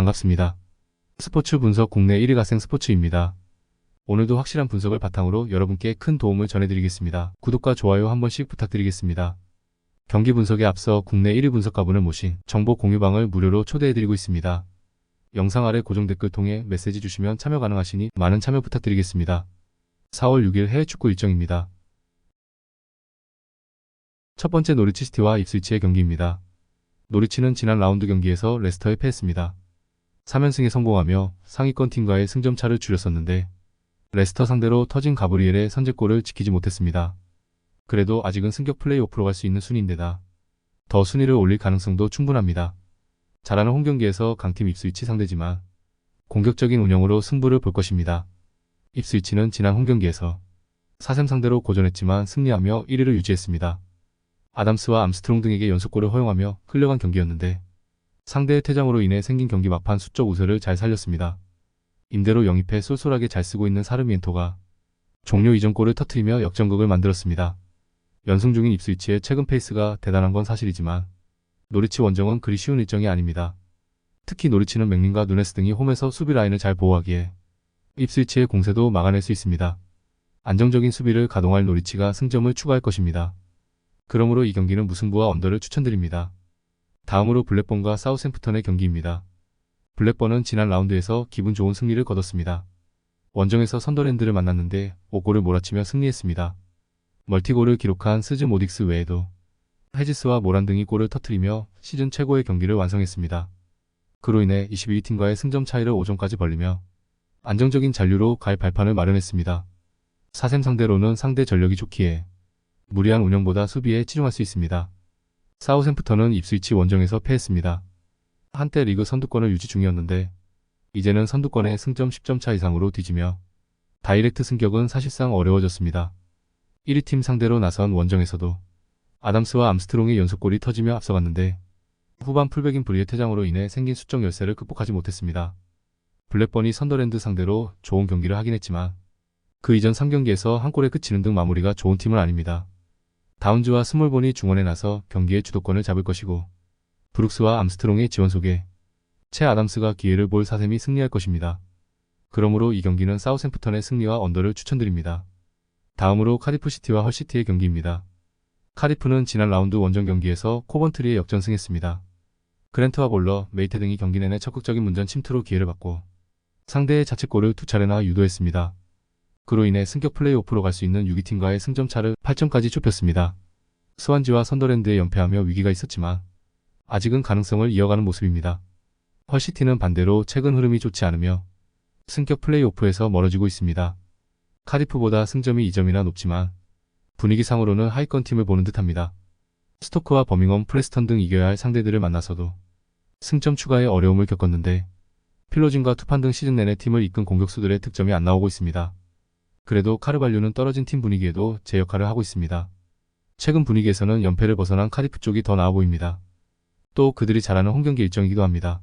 반갑습니다. 스포츠 분석 국내 1위 가생 스포츠입니다. 오늘도 확실한 분석을 바탕으로 여러분께 큰 도움을 전해드리겠습니다. 구독과 좋아요 한 번씩 부탁드리겠습니다. 경기 분석에 앞서 국내 1위 분석가분을 모신 정보 공유방을 무료로 초대해드리고 있습니다. 영상 아래 고정 댓글 통해 메시지 주시면 참여 가능하시니 많은 참여 부탁드리겠습니다. 4월 6일 해외 축구 일정입니다. 첫 번째 노리치 시티와 입스위치의 경기입니다. 노리치는 지난 라운드 경기에서 레스터에 패했습니다. 3연승에 성공하며 상위권 팀과의 승점차를 줄였었는데 레스터 상대로 터진 가브리엘의 선제골을 지키지 못했습니다. 그래도 아직은 승격 플레이오프로 갈 수 있는 순위인데다 더 순위를 올릴 가능성도 충분합니다. 잘하는 홈경기에서 강팀 입스위치 상대지만 공격적인 운영으로 승부를 볼 것입니다. 입스위치는 지난 홈경기에서 4셈 상대로 고전했지만 승리하며 1위를 유지했습니다. 아담스와 암스트롱 등에게 연속골을 허용하며 끌려간 경기였는데 상대의 퇴장으로 인해 생긴 경기 막판 수적 우세를 잘 살렸습니다. 임대로 영입해 쏠쏠하게 잘 쓰고 있는 사르미엔토가 종료 이전 골을 터뜨리며 역전극을 만들었습니다. 연승 중인 입스위치의 최근 페이스가 대단한 건 사실이지만 노리치 원정은 그리 쉬운 일정이 아닙니다. 특히 노리치는 맥린과 누네스 등이 홈에서 수비 라인을 잘 보호하기에 입스위치의 공세도 막아낼 수 있습니다. 안정적인 수비를 가동할 노리치가 승점을 추가할 것입니다. 그러므로 이 경기는 무승부와 언더를 추천드립니다. 다음으로 블랙번과 사우샘프턴의 경기입니다. 블랙번은 지난 라운드에서 기분 좋은 승리를 거뒀습니다. 원정에서 선더랜드를 만났는데 5골을 몰아치며 승리했습니다. 멀티골을 기록한 스즈 모딕스 외에도 헤지스와 모란 등이 골을 터뜨리며 시즌 최고의 경기를 완성했습니다. 그로 인해 22위 팀과의 승점 차이를 5점까지 벌리며 안정적인 잔류로 갈 발판을 마련했습니다. 4셈 상대로는 상대 전력이 좋기에 무리한 운영보다 수비에 치중할 수 있습니다. 사우샘프턴은 입스위치 원정에서 패했습니다. 한때 리그 선두권을 유지 중이었는데 이제는 선두권의 승점 10점 차 이상으로 뒤지며 다이렉트 승격은 사실상 어려워졌습니다. 1위 팀 상대로 나선 원정에서도 아담스와 암스트롱의 연속골이 터지며 앞서갔는데 후반 풀백인 브리의 퇴장으로 인해 생긴 수적 열세를 극복하지 못했습니다. 블랙번이 선더랜드 상대로 좋은 경기를 하긴 했지만 그 이전 3경기에서 한 골에 그치는 등 마무리가 좋은 팀은 아닙니다. 다운즈와 스몰본이 중원에 나서 경기의 주도권을 잡을 것이고 브룩스와 암스트롱의 지원 속에 채 아담스가 기회를 볼 4셈이 승리할 것입니다. 그러므로 이 경기는 사우샘프턴의 승리와 언더를 추천드립니다. 다음으로 카디프시티와 헐시티의 경기입니다. 카디프는 지난 라운드 원정 경기에서 코번트리에 역전승했습니다. 그랜트와 볼러, 메이테 등이 경기 내내 적극적인 문전 침투로 기회를 받고 상대의 자책골을 2차례나 유도했습니다. 그로 인해 승격 플레이오프로 갈 수 있는 6위 팀과의 승점 차를 8점까지 좁혔습니다. 스완지와 선더랜드에 연패하며 위기가 있었지만 아직은 가능성을 이어가는 모습입니다. 헐시티는 반대로 최근 흐름이 좋지 않으며 승격 플레이오프에서 멀어지고 있습니다. 카디프보다 승점이 2점이나 높지만 분위기상으로는 하위권 팀을 보는 듯합니다. 스토크와 버밍엄, 프레스턴 등 이겨야 할 상대들을 만나서도 승점 추가에 어려움을 겪었는데 필로진과 투판 등 시즌 내내 팀을 이끈 공격수들의 득점이 안 나오고 있습니다. 그래도 카르발류는 떨어진 팀 분위기에도 제 역할을 하고 있습니다. 최근 분위기에서는 연패를 벗어난 카디프 쪽이 더 나아 보입니다. 또 그들이 잘하는 홈경기 일정이기도 합니다.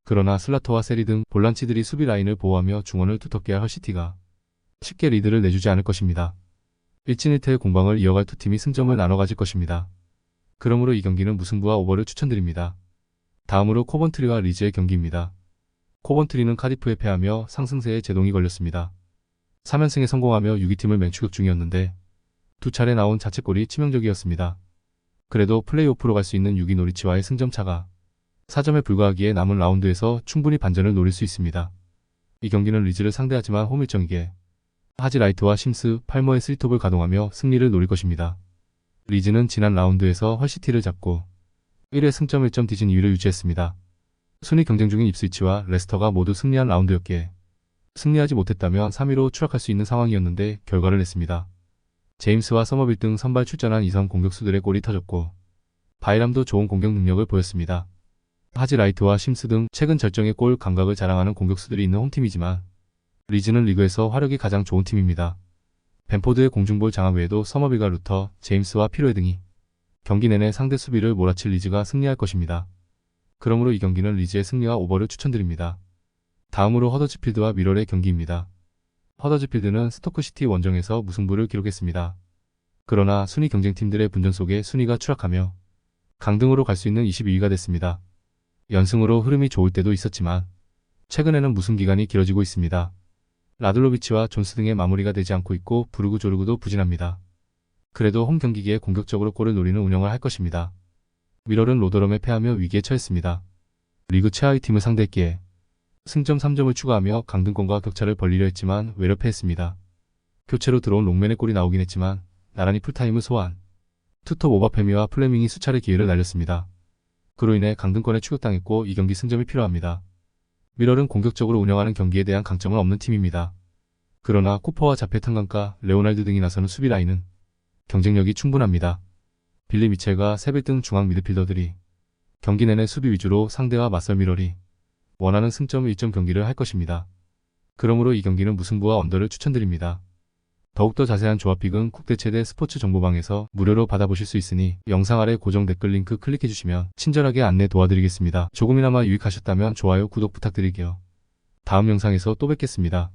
그러나 슬라터와 세리 등 볼란치들이 수비 라인을 보호하며 중원을 두텁게 할 헐시티가 쉽게 리드를 내주지 않을 것입니다. 일진일퇴의 공방을 이어갈 두 팀이 승점을 나눠 가질 것입니다. 그러므로 이 경기는 무승부와 오버를 추천드립니다. 다음으로 코번트리와 리즈의 경기입니다. 코번트리는 카디프에 패하며 상승세에 제동이 걸렸습니다. 3연승에 성공하며 6위 팀을 맹추격 중이었는데 두 차례 나온 자책골이 치명적이었습니다. 그래도 플레이오프로 갈 수 있는 6위 노리치와의 승점 차가 4점에 불과하기에 남은 라운드에서 충분히 반전을 노릴 수 있습니다. 이 경기는 리즈를 상대하지만 홈 일정이기에 하지라이트와 심스, 팔머의 3톱을 가동하며 승리를 노릴 것입니다. 리즈는 지난 라운드에서 헐시티를 잡고 1회 승점 1점 뒤진 2위를 유지했습니다. 순위 경쟁 중인 입스위치와 레스터가 모두 승리한 라운드였기에 승리하지 못했다면 3위로 추락할 수 있는 상황이었는데 결과를 냈습니다. 제임스와 서머빌 등 선발 출전한 2선 공격수들의 골이 터졌고 바이람도 좋은 공격 능력을 보였습니다. 하지라이트와 심스 등 최근 절정의 골 감각을 자랑하는 공격수들이 있는 홈팀이지만 리즈는 리그에서 화력이 가장 좋은 팀입니다. 벤포드의 공중볼 장악 외에도 서머빌과 루터, 제임스와 피로에 등이 경기 내내 상대 수비를 몰아칠 리즈가 승리할 것입니다. 그러므로 이 경기는 리즈의 승리와 오버를 추천드립니다. 다음으로 허더지필드와 미럴의 경기입니다. 허더지필드는 스토크시티 원정에서 무승부를 기록했습니다. 그러나 순위 경쟁팀들의 분전 속에 순위가 추락하며 강등으로 갈 수 있는 22위가 됐습니다. 연승으로 흐름이 좋을 때도 있었지만 최근에는 무승 기간이 길어지고 있습니다. 라들로비치와 존스 등의 마무리가 되지 않고 있고 부르구 조르구도 부진합니다. 그래도 홈 경기기에 공격적으로 골을 노리는 운영을 할 것입니다. 미럴은 로더럼에 패하며 위기에 처했습니다. 리그 최하위 팀을 상대했기에 승점 3점을 추가하며 강등권과 격차를 벌리려 했지만 외려 패했습니다. 교체로 들어온 롱맨의 골이 나오긴 했지만 나란히 풀타임을 소화한 투톱 오바페미와 플레밍이 수차례 기회를 날렸습니다. 그로 인해 강등권에 추격당했고 이 경기 승점이 필요합니다. 미럴은 공격적으로 운영하는 경기에 대한 강점은 없는 팀입니다. 그러나 쿠퍼와 자페 탕강가, 레오날드 등이 나서는 수비 라인은 경쟁력이 충분합니다. 빌리 미첼과 세빌 등 중앙 미드필더들이 경기 내내 수비 위주로 상대와 맞설 미럴이 원하는 승점 1점 경기를 할 것입니다. 그러므로 이 경기는 무승부와 언더를 추천드립니다. 더욱더 자세한 조합픽은 국대 최대 스포츠 정보방에서 무료로 받아보실 수 있으니 영상 아래 고정 댓글 링크 클릭해주시면 친절하게 안내 도와드리겠습니다. 조금이나마 유익하셨다면 좋아요, 구독 부탁드릴게요. 다음 영상에서 또 뵙겠습니다.